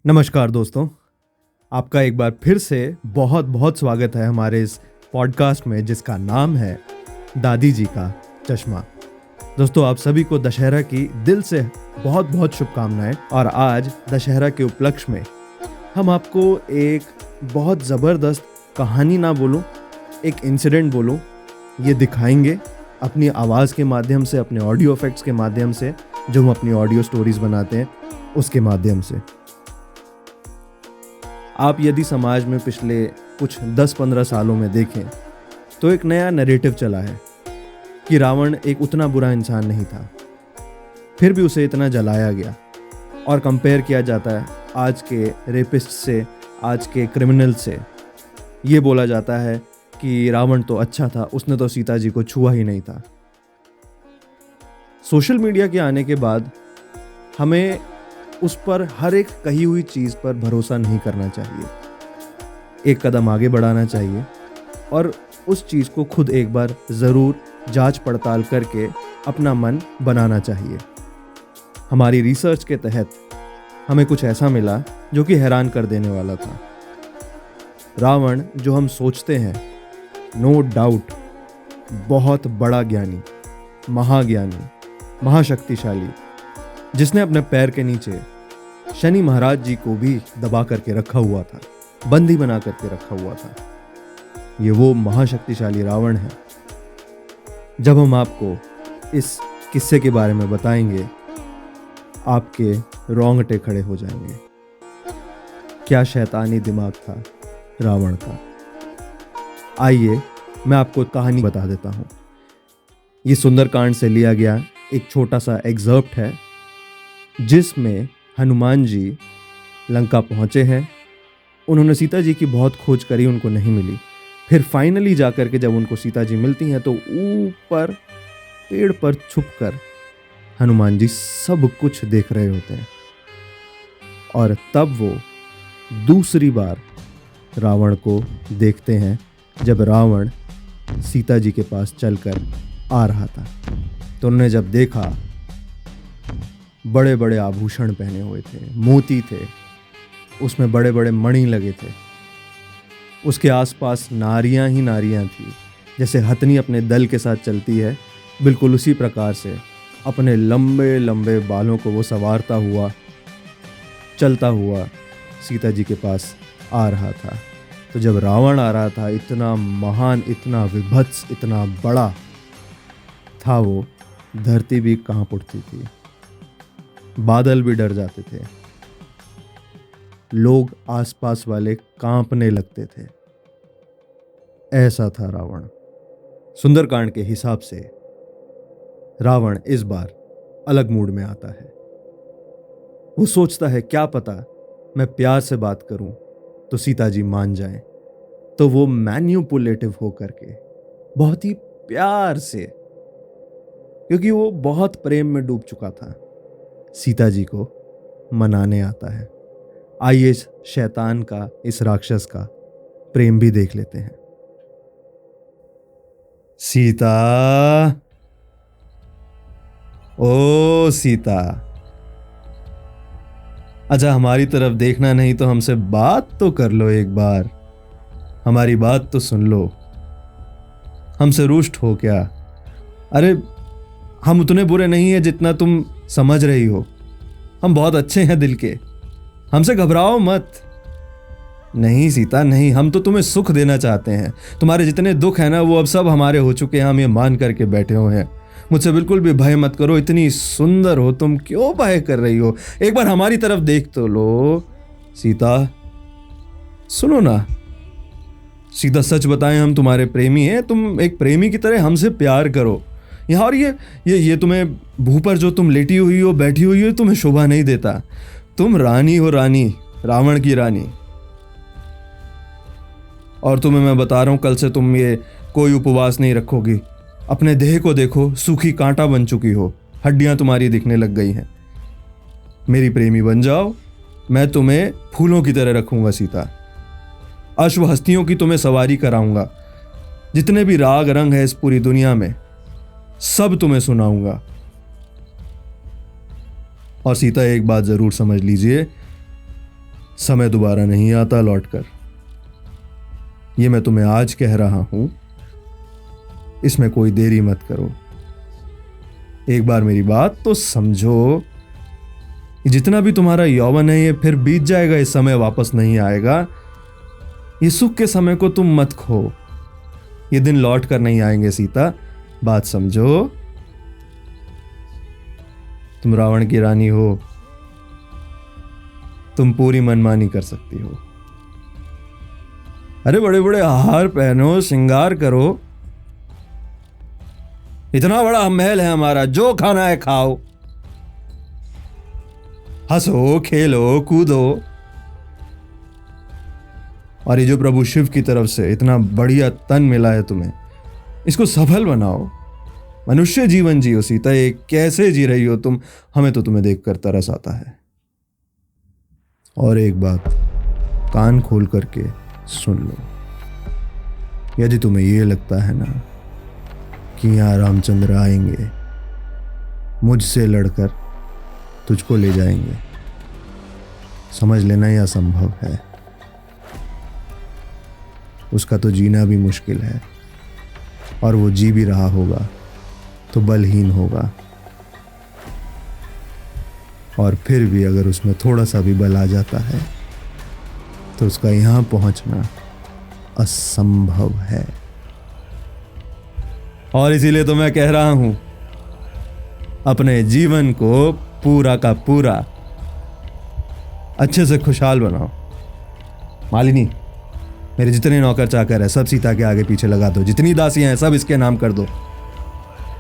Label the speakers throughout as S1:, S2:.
S1: नमस्कार दोस्तों, आपका एक बार फिर से बहुत बहुत स्वागत है हमारे इस पॉडकास्ट में जिसका नाम है दादी जी का चश्मा। दोस्तों, आप सभी को दशहरा की दिल से बहुत बहुत शुभकामनाएं। और आज दशहरा के उपलक्ष्य में हम आपको एक बहुत ज़बरदस्त कहानी ना बोलूं, एक इंसिडेंट बोलूं, ये दिखाएंगे अपनी आवाज़ के माध्यम से, अपने ऑडियो इफेक्ट्स के माध्यम से, जो हम अपनी ऑडियो स्टोरीज़ बनाते हैं उसके माध्यम से। आप यदि समाज में पिछले कुछ 10-15 सालों में देखें तो एक नया नैरेटिव चला है कि रावण एक उतना बुरा इंसान नहीं था, फिर भी उसे इतना जलाया गया और कंपेयर किया जाता है आज के रेपिस्ट से, आज के क्रिमिनल से। ये बोला जाता है कि रावण तो अच्छा था, उसने तो सीता जी को छुआ ही नहीं था। सोशल मीडिया के आने के बाद हमें उस पर हर एक कही हुई चीज़ पर भरोसा नहीं करना चाहिए। एक कदम आगे बढ़ाना चाहिए और उस चीज़ को खुद एक बार ज़रूर जांच पड़ताल करके अपना मन बनाना चाहिए। हमारी रिसर्च के तहत हमें कुछ ऐसा मिला जो कि हैरान कर देने वाला था। रावण जो हम सोचते हैं, नो डाउट बहुत बड़ा ज्ञानी, महाज्ञानी, महाशक्तिशाली, जिसने अपने पैर के नीचे शनि महाराज जी को भी दबा करके रखा हुआ था, बंदी बना करके रखा हुआ था, ये वो महाशक्तिशाली रावण है। जब हम आपको इस किस्से के बारे में बताएंगे, आपके रोंगटे खड़े हो जाएंगे। क्या शैतानी दिमाग था रावण का। आइए मैं आपको कहानी बता देता हूँ। ये सुंदरकांड से लिया गया एक छोटा सा एग्जर्प्ट है जिसमें हनुमान जी लंका पहुंचे हैं। उन्होंने सीता जी की बहुत खोज करी, उनको नहीं मिली। फिर फाइनली जाकर के जब उनको सीता जी मिलती हैं तो ऊपर पेड़ पर छुपकर हनुमान जी सब कुछ देख रहे होते हैं। और तब वो दूसरी बार रावण को देखते हैं जब रावण सीता जी के पास चलकर आ रहा था। तो उन्होंने जब देखा, बड़े बड़े आभूषण पहने हुए थे, मोती थे, उसमें बड़े बड़े मणि लगे थे, उसके आसपास नारियां ही नारियां थी। जैसे हथनी अपने दल के साथ चलती है, बिल्कुल उसी प्रकार से अपने लंबे लंबे बालों को वो संवारता हुआ, चलता हुआ सीता जी के पास आ रहा था। तो जब रावण आ रहा था, इतना महान, इतना विभत्स, इतना बड़ा था वो, धरती भी कांप उठती थी, बादल भी डर जाते थे, लोग आसपास वाले कांपने लगते थे। ऐसा था रावण। सुंदरकांड के हिसाब से रावण इस बार अलग मूड में आता है। वो सोचता है क्या पता मैं प्यार से बात करूं तो सीता जी मान जाएं। तो वो मैन्युपुलेटिव होकर के बहुत ही प्यार से, क्योंकि वो बहुत प्रेम में डूब चुका था, सीता जी को मनाने आता है। आइए इस शैतान का, इस राक्षस का प्रेम भी देख लेते हैं। सीता, ओ सीता, अच्छा हमारी तरफ देखना नहीं तो हमसे बात तो कर लो, एक बार हमारी बात तो सुन लो। हमसे रुष्ट हो क्या? अरे हम उतने बुरे नहीं है जितना तुम समझ रही हो। हम बहुत अच्छे हैं दिल के, हमसे घबराओ मत। नहीं सीता नहीं, हम तो तुम्हें सुख देना चाहते हैं। तुम्हारे जितने दुख हैं ना, वो अब सब हमारे हो चुके हैं। हम ये मान करके बैठे हुए हैं। मुझसे बिल्कुल भी भय मत करो। इतनी सुंदर हो तुम, क्यों भय कर रही हो? एक बार हमारी तरफ देख तो लो। सीता सुनो ना, सीधा सच बताएं, हम तुम्हारे प्रेमी हैं। तुम एक प्रेमी की तरह हमसे प्यार करो। यहाँ और ये तुम्हें भू पर जो तुम लेटी हुई हो, बैठी हुई हो, तुम्हें शोभा नहीं देता। तुम रानी हो, रानी, रावण की रानी। और तुम्हें मैं बता रहा हूं, कल से तुम ये कोई उपवास नहीं रखोगी। अपने देह को देखो, सूखी कांटा बन चुकी हो, हड्डियां तुम्हारी दिखने लग गई हैं। मेरी प्रेमी बन जाओ, मैं तुम्हें फूलों की तरह रखूंगा सीता। अश्व हस्तियों की तुम्हें सवारी कराऊंगा। जितने भी राग रंग है इस पूरी दुनिया में, सब तुम्हें सुनाऊंगा। और सीता एक बात जरूर समझ लीजिए, समय दोबारा नहीं आता लौटकर। ये मैं तुम्हें आज कह रहा हूं, इसमें कोई देरी मत करो। एक बार मेरी बात तो समझो। जितना भी तुम्हारा यौवन है ये फिर बीत जाएगा, ये समय वापस नहीं आएगा। ये सुख के समय को तुम मत खो, ये दिन लौट कर नहीं आएंगे सीता, बात समझो। तुम रावण की रानी हो, तुम पूरी मनमानी कर सकती हो। अरे बड़े बड़े हार पहनो, श्रृंगार करो, इतना बड़ा महल है हमारा, जो खाना है खाओ, हंसो खेलो कूदो। और ये जो प्रभु शिव की तरफ से इतना बढ़िया तन मिला है तुम्हें, इसको सफल बनाओ, मनुष्य जीवन जियो। सीता ये कैसे जी रही हो तुम, हमें तो तुम्हें देखकर तरस आता है। और एक बात कान खोल करके सुन लो, यदि तुम्हें ये लगता है ना कि यहाँ रामचंद्र आएंगे, मुझसे लड़कर तुझको ले जाएंगे, समझ लेना यह असंभव है। उसका तो जीना भी मुश्किल है, और वो जी भी रहा होगा तो बलहीन होगा। और फिर भी अगर उसमें थोड़ा सा भी बल आ जाता है तो उसका यहां पहुंचना असंभव है। और इसीलिए तो मैं कह रहा हूं, अपने जीवन को पूरा का पूरा अच्छे से खुशहाल बनाओ। मालिनी, मेरे जितने नौकर चाकर है सब सीता के आगे पीछे लगा दो, जितनी दासियां हैं सब इसके नाम कर दो,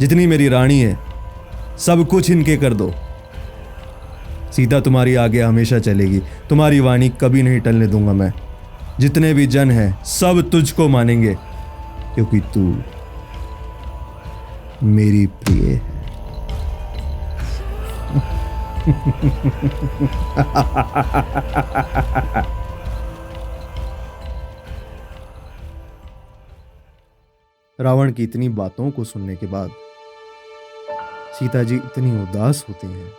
S1: जितनी मेरी रानी है सब कुछ इनके कर दो। सीता तुम्हारी आगे हमेशा चलेगी, तुम्हारी वाणी कभी नहीं टलने दूंगा मैं। जितने भी जन हैं सब तुझको मानेंगे, क्योंकि तू मेरी प्रिय है। रावण की इतनी बातों को सुनने के बाद सीता जी इतनी उदास होती हैं,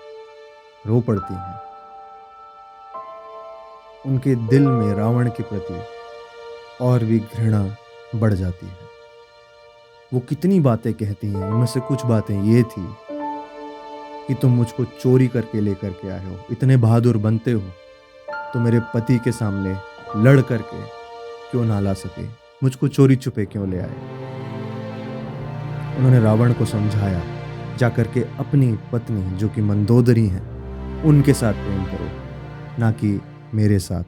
S1: रो पड़ती हैं। उनके दिल में रावण के प्रति और भी घृणा बढ़ जाती है। वो कितनी बातें कहती हैं, उनमें से कुछ बातें ये थी कि तुम मुझको चोरी करके लेकर के आए हो, इतने बहादुर बनते हो तो मेरे पति के सामने लड़ करके क्यों ना ला सके, मुझको चोरी छुपे क्यों ले आए। उन्होंने रावण को समझाया, जाकर के अपनी पत्नी जो कि मंदोदरी हैं उनके साथ प्रेम करो, ना कि मेरे साथ।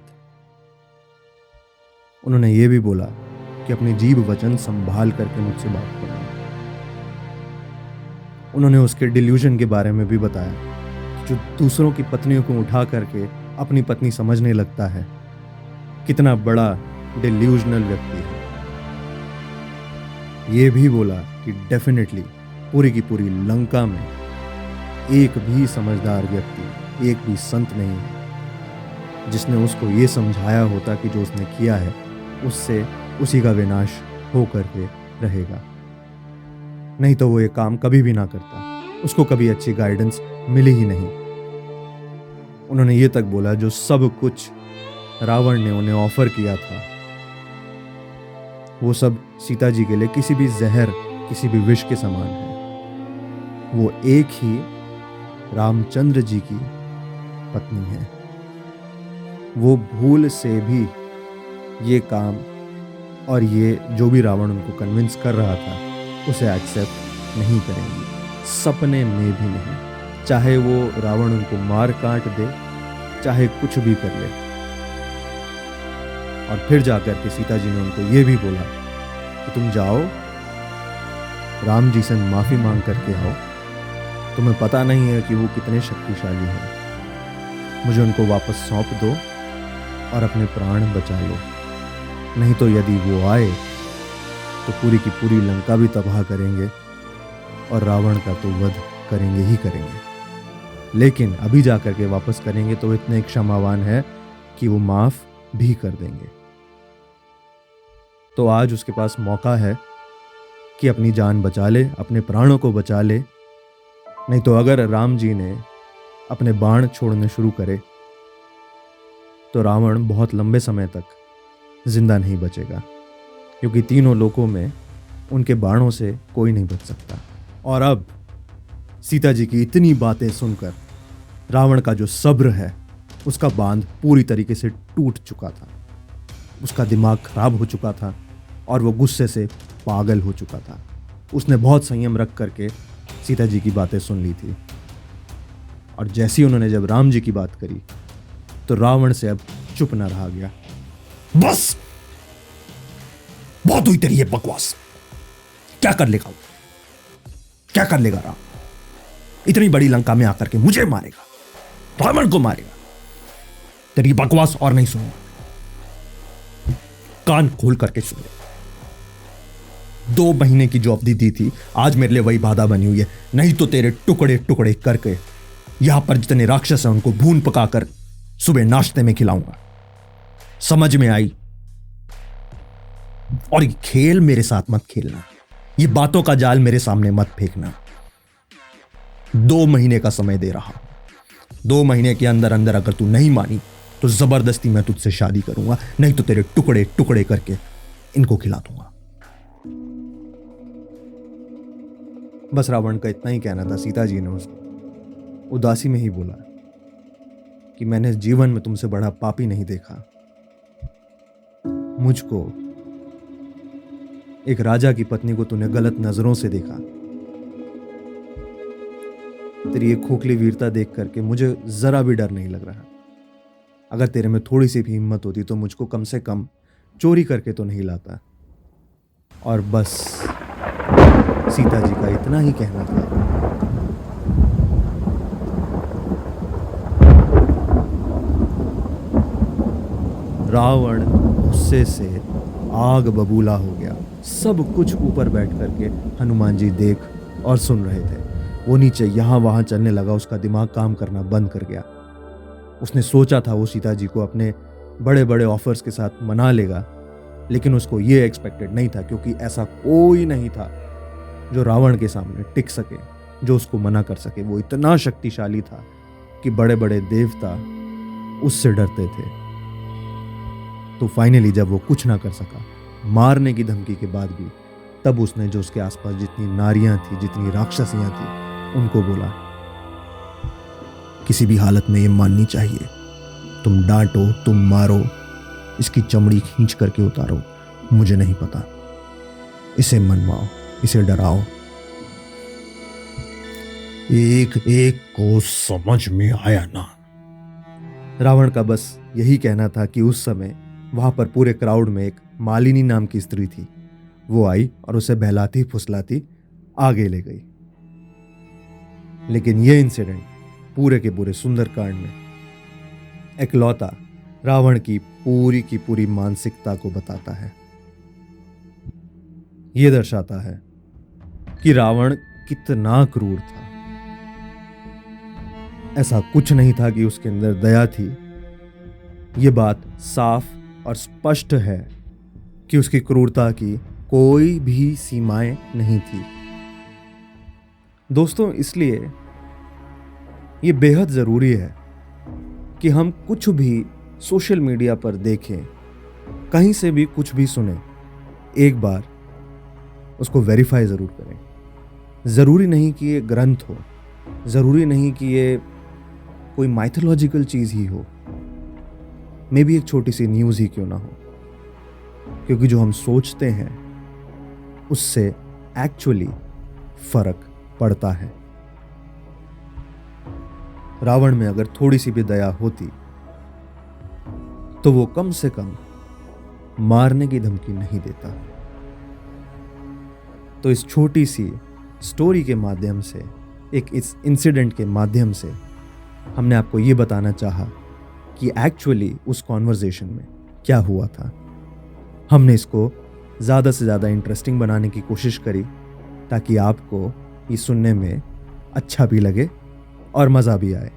S1: उन्होंने ये भी बोला कि अपनी जीभ वचन संभाल करके मुझसे बात करना। उन्होंने उसके डिल्यूजन के बारे में भी बताया कि जो दूसरों की पत्नियों को उठा करके अपनी पत्नी समझने लगता है, कितना बड़ा डिल्यूजनल व्यक्ति है। ये भी बोला कि डेफिनेटली पूरी की पूरी लंका में एक भी समझदार व्यक्ति, एक भी संत नहीं है जिसने उसको ये समझाया होता कि जो उसने किया है उससे उसी का विनाश हो करके रहेगा। नहीं तो वो ये काम कभी भी ना करता, उसको कभी अच्छी गाइडेंस मिली ही नहीं। उन्होंने ये तक बोला जो सब कुछ रावण ने उन्हें ऑफर किया था वो सब सीता जी के लिए किसी भी जहर, किसी भी विष के समान है। वो एक ही रामचंद्र जी की पत्नी है। वो भूल से भी ये काम और ये जो भी रावण उनको कन्विंस कर रहा था उसे एक्सेप्ट नहीं करेंगी, सपने में भी नहीं। चाहे वो रावण उनको मार काट दे, चाहे कुछ भी कर ले। और फिर जाकर के सीता जी ने उनको ये भी बोला कि तुम जाओ राम जी से माफी मांग करके आओ, तुम्हें पता नहीं है कि वो कितने शक्तिशाली हैं। मुझे उनको वापस सौंप दो और अपने प्राण बचा लो, नहीं तो यदि वो आए तो पूरी की पूरी लंका भी तबाह करेंगे और रावण का तो वध करेंगे ही करेंगे। लेकिन अभी जाकर के वापस करेंगे तो इतने क्षमावान है कि वो माफ भी कर देंगे। तो आज उसके पास मौका है कि अपनी जान बचा ले, अपने प्राणों को बचा ले। नहीं तो अगर राम जी ने अपने बाण छोड़ने शुरू करे तो रावण बहुत लंबे समय तक जिंदा नहीं बचेगा, क्योंकि तीनों लोकों में उनके बाणों से कोई नहीं बच सकता। और अब सीता जी की इतनी बातें सुनकर रावण का जो सब्र है उसका बांध पूरी तरीके से टूट चुका था। उसका दिमाग खराब हो चुका था और वो गुस्से से पागल हो चुका था। उसने बहुत संयम रख करके सीता जी की बातें सुन ली थी, और जैसी उन्होंने जब राम जी की बात करी तो रावण से अब चुप न रहा गया।
S2: बस, बहुत हुई तेरी ये बकवास। क्या कर लेगा वो? क्या कर लेगा राम? इतनी बड़ी लंका में आकर के मुझे मारेगा, रावण को मारेगा। तेरी बकवास और नहीं सुनूंगा, कान खोल करके सुन ले। 2 महीने की जो अवधि दी थी, आज मेरे लिए वही बाधा बनी हुई है। नहीं तो तेरे टुकड़े टुकड़े करके यहां पर जितने राक्षस हैं उनको भून पकाकर सुबह नाश्ते में खिलाऊंगा। समझ में आई? और ये खेल मेरे साथ मत खेलना, ये बातों का जाल मेरे सामने मत फेंकना। 2 महीने का समय दे रहा, 2 महीने के अंदर अंदर अगर तू नहीं मानी तो जबरदस्ती मैं तुझसे शादी करूंगा, नहीं तो तेरे टुकड़े टुकड़े करके इनको खिला दूंगा।
S1: बस रावण का इतना ही कहना था। सीता जी ने उसको उदासी में ही बोला कि मैंने जीवन में तुमसे बड़ा पापी नहीं देखा। मुझको, एक राजा की पत्नी को तूने गलत नजरों से देखा। तेरी ये खोखली वीरता देख करके मुझे जरा भी डर नहीं लग रहा। अगर तेरे में थोड़ी सी भी हिम्मत होती तो मुझको कम से कम चोरी करके तो नहीं लाता। और बस सीता जी का इतना ही कहना था। रावण गुस्से से आग बबूला हो गया। सब कुछ ऊपर बैठ करके हनुमान जी देख और सुन रहे थे। वो नीचे यहाँ वहाँ चलने लगा। उसका दिमाग काम करना बंद कर गया। उसने सोचा था वो सीता जी को अपने बड़े बड़े ऑफर्स के साथ मना लेगा, लेकिन उसको ये एक्सपेक्टेड नहीं था, क्योंकि ऐसा कोई नहीं था जो रावण के सामने टिक सके, जो उसको मना कर सके। वो इतना शक्तिशाली था कि बड़े बड़े देवता उससे डरते थे। तो फाइनली जब वो कुछ ना कर सका, मारने की धमकी के बाद भी, तब उसने जो उसके आसपास जितनी नारियां थी, जितनी राक्षसियां थी, उनको बोला, किसी भी हालत में ये माननी चाहिए। तुम डांटो, तुम मारो, इसकी चमड़ी खींच करके उतारो, मुझे नहीं पता। इसे मनवाओ, इसे डराओ।
S2: एक एक को समझ में आया ना?
S1: रावण का बस यही कहना था कि उस समय वहां पर पूरे क्राउड में एक मालिनी नाम की स्त्री थी। वो आई और उसे बहलाती फुसलाती आगे ले गई। लेकिन यह इंसिडेंट पूरे के पूरे सुंदरकांड में एकलौता रावण की पूरी मानसिकता को बताता है। यह दर्शाता है कि रावण कितना क्रूर था। ऐसा कुछ नहीं था कि उसके अंदर दया थी। यह बात साफ और स्पष्ट है कि उसकी क्रूरता की कोई भी सीमाएं नहीं थी। दोस्तों, इसलिए ये बेहद ज़रूरी है कि हम कुछ भी सोशल मीडिया पर देखें, कहीं से भी कुछ भी सुने, एक बार उसको वेरीफाई ज़रूर करें। ज़रूरी नहीं कि ये ग्रंथ हो, ज़रूरी नहीं कि ये कोई माइथोलॉजिकल चीज़ ही हो, मे बी एक छोटी सी न्यूज़ ही क्यों ना हो, क्योंकि जो हम सोचते हैं उससे एक्चुअली फर्क पड़ता है। रावण में अगर थोड़ी सी भी दया होती तो वो कम से कम मारने की धमकी नहीं देता। तो इस छोटी सी स्टोरी के माध्यम से, एक इस इंसिडेंट के माध्यम से हमने आपको ये बताना चाहा कि एक्चुअली उस कॉन्वर्सेशन में क्या हुआ था। हमने इसको ज़्यादा से ज़्यादा इंटरेस्टिंग बनाने की कोशिश करी ताकि आपको ये सुनने में अच्छा भी लगे और मज़ा भी आए।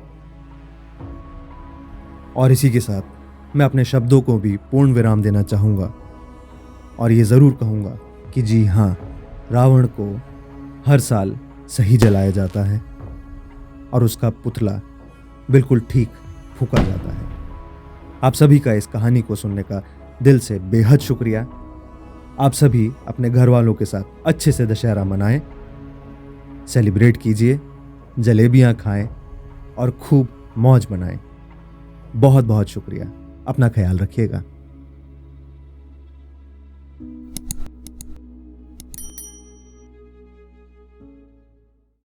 S1: और इसी के साथ मैं अपने शब्दों को भी पूर्ण विराम देना चाहूँगा और ये ज़रूर कहूँगा कि जी हाँ, रावण को हर साल सही जलाया जाता है और उसका पुतला बिल्कुल ठीक फूका जाता है। आप सभी का इस कहानी को सुनने का दिल से बेहद शुक्रिया। आप सभी अपने घर वालों के साथ अच्छे से दशहरा मनाएं, सेलिब्रेट कीजिए, जलेबियां खाएं और खूब मौज मनाएं। बहुत बहुत शुक्रिया। अपना ख्याल रखिएगा।